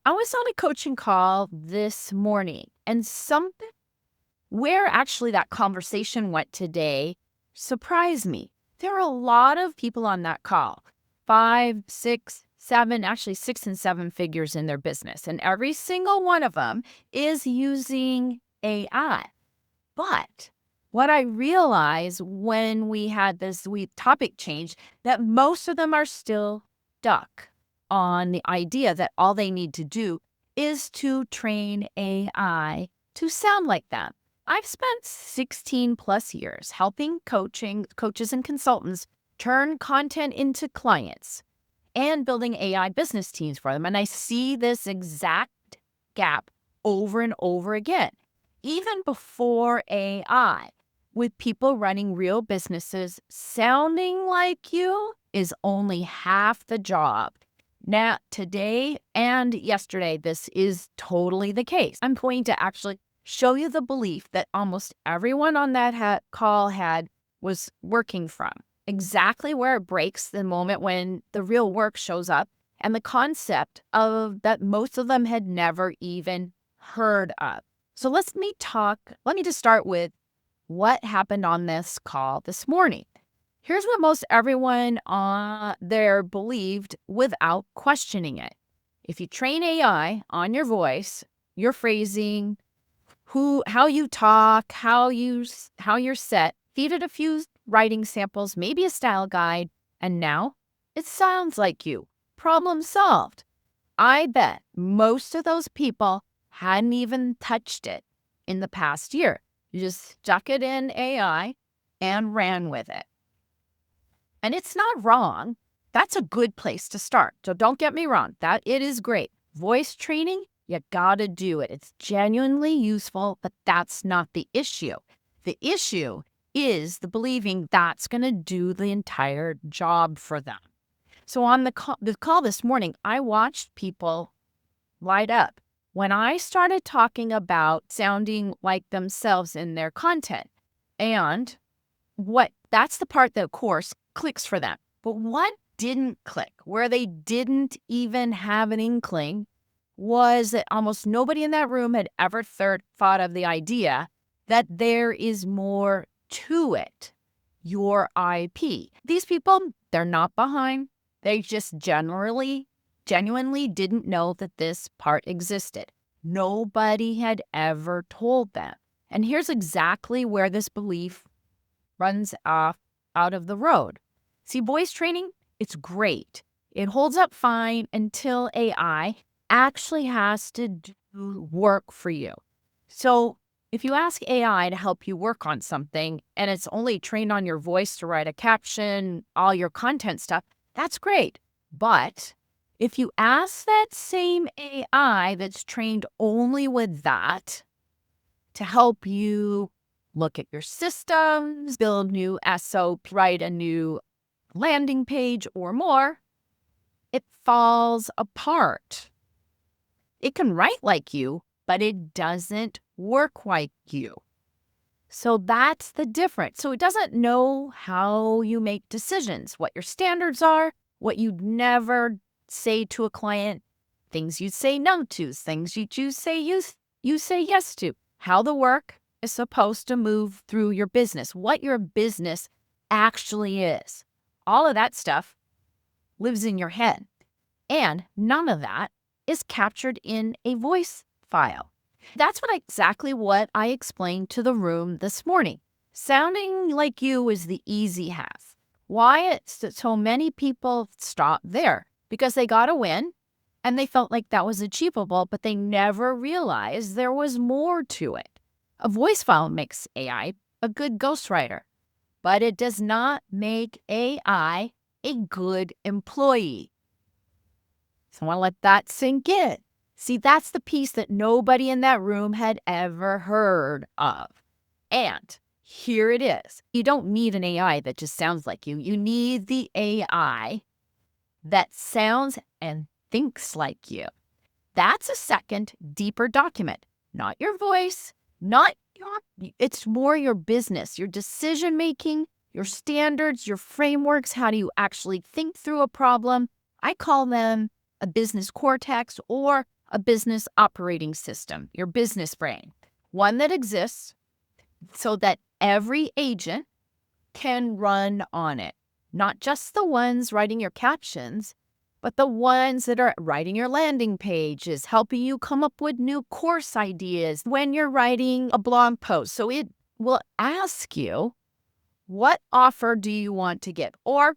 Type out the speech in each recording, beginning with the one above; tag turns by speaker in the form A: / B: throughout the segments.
A: I was on a coaching call this morning, and something where actually that conversation went today surprised me. There are a lot of people on that call, five, six, seven, actually six and seven figures in their business, and every single one of them is using AI. But what I realized when we had this topic change, that most of them are still stuck on the idea that all they need to do is to train AI to sound like them. I've spent 16 plus years helping coaches and consultants turn content into clients and building AI business teams for them. And I see this exact gap over and over again, even before AI, with people running real businesses. Sounding like you is only half the job. Now, today and yesterday, this is totally the case. I'm going to actually show you the belief that almost everyone on that call was working from. Exactly where it breaks the moment when the real work shows up, and the concept of that most of them had never even heard of. So let me just start with what happened on this call this morning. Here's what most everyone there believed without questioning it. If you train AI on your voice, your phrasing, how you talk, how you're set, feed it a few writing samples, maybe a style guide, and now it sounds like you. Problem solved. I bet most of those people hadn't even touched it in the past year. You just stuck it in AI and ran with it. And it's not wrong. That's a good place to start. So don't get me wrong, that it is great. Voice training, you gotta do it. It's genuinely useful, but that's not the issue. The issue is the believing that's gonna do the entire job for them. So on the call this morning, I watched people light up when I started talking about sounding like themselves in their content. And that's the part that, of course, clicks for them. But what didn't click, where they didn't even have an inkling, was that almost nobody in that room had ever thought of the idea that there is more to it, your IP. These people, they're not behind. They just genuinely didn't know that this part existed. Nobody had ever told them. And here's exactly where this belief runs off out of the road. See, voice training, it's great. It holds up fine until AI actually has to do work for you. So if you ask AI to help you work on something and it's only trained on your voice to write a caption, all your content stuff, that's great. But if you ask that same AI that's trained only with that to help you look at your systems, build new SOPs, write a new landing page or more, it falls apart. It can write like you, but it doesn't work like you. So that's the difference. So it doesn't know how you make decisions, what your standards are, what you'd never say to a client, things you'd say no to, things you say yes to, how the work is supposed to move through your business, what your business actually is. All of that stuff lives in your head. And none of that is captured in a voice file. That's exactly what I explained to the room this morning. Sounding like you is the easy half. Why so many people stop there? Because they got a win and they felt like that was achievable, but they never realized there was more to it. A voice file makes AI a good ghostwriter, but it does not make AI a good employee. So I want to let that sink in. See, that's the piece that nobody in that room had ever heard of. And here it is. You don't need an AI that just sounds like you. You need the AI that sounds and thinks like you. That's a second, deeper document. Not your voice, it's more your business, your decision-making, your standards, your frameworks. How do you actually think through a problem? I call them a business cortex or a business operating system, your business brain, one that exists so that every agent can run on it. Not just the ones writing your captions, but the ones that are writing your landing pages, helping you come up with new course ideas when you're writing a blog post. So it will ask you, what offer do you want to give? Or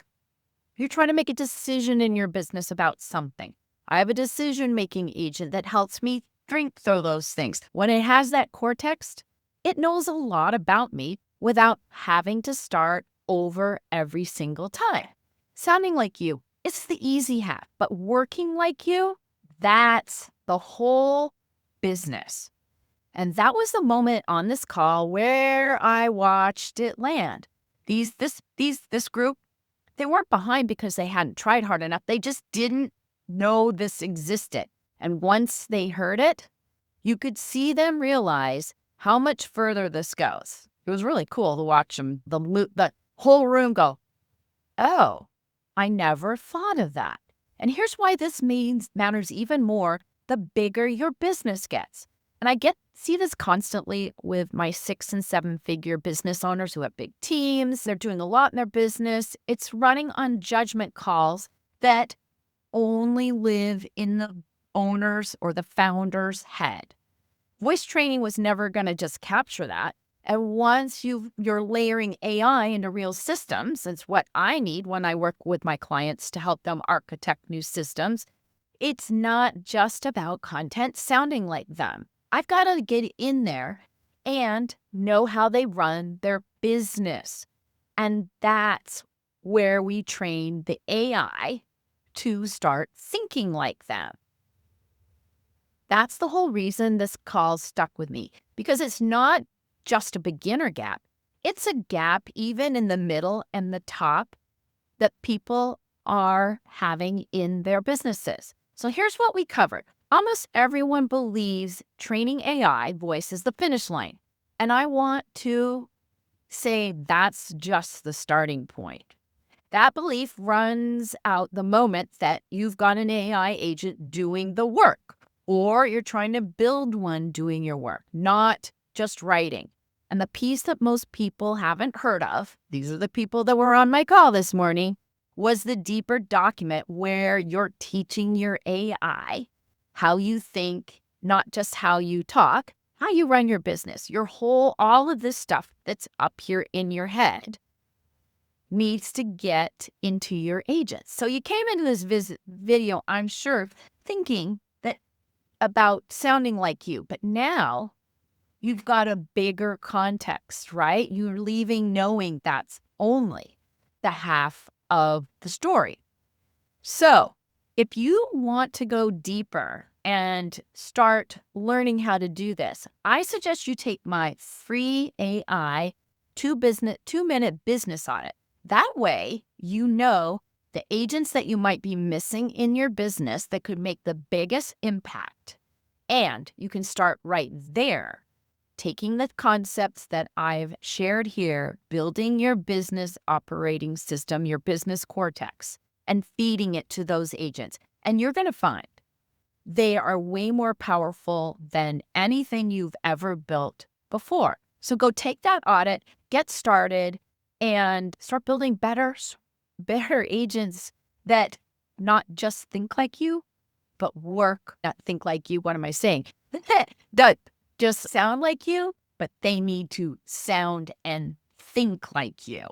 A: you're trying to make a decision in your business about something. I have a decision-making agent that helps me think through those things. When it has that cortex, it knows a lot about me without having to start over every single time. Sounding like you, it's the easy half, but working like you, that's the whole business. And that was the moment on this call where I watched it land. This group, they weren't behind because they hadn't tried hard enough. They just didn't know this existed. And once they heard it, you could see them realize how much further this goes. It was really cool to watch them, the whole room go, oh, I never thought of that. And here's why this matters even more the bigger your business gets. And I see this constantly with my 6- and 7-figure business owners who have big teams. They're doing a lot in their business. It's running on judgment calls that only live in the owner's or the founder's head. Voice training was never going to just capture that. And once you're layering AI into real systems, it's what I need when I work with my clients to help them architect new systems. It's not just about content sounding like them. I've got to get in there and know how they run their business. And that's where we train the AI to start thinking like them. That's the whole reason this call stuck with me, because it's not just a beginner gap. It's a gap even in the middle and the top that people are having in their businesses. So here's what we covered. Almost everyone believes training AI voice is the finish line. And I want to say that's just the starting point. That belief runs out the moment that you've got an AI agent doing the work, or you're trying to build one doing your work, not just writing. And the piece that most people haven't heard of, these are the people that were on my call this morning, was the deeper document where you're teaching your AI how you think, not just how you talk, how you run your business. All of this stuff that's up here in your head needs to get into your agents. So you came into this video, I'm sure, thinking that about sounding like you, but now you've got a bigger context, right? You're leaving knowing that's only the half of the story. So if you want to go deeper and start learning how to do this, I suggest you take my free AI 2-minute business audit. That way, you know the agents that you might be missing in your business that could make the biggest impact. And you can start right there, taking the concepts that I've shared here, building your business operating system, your business cortex, and feeding it to those agents. And you're going to find they are way more powerful than anything you've ever built before. So go take that audit, get started, and start building better agents that not just think like you, but not think like you. What am I saying? That just sound like you, but they need to sound and think like you.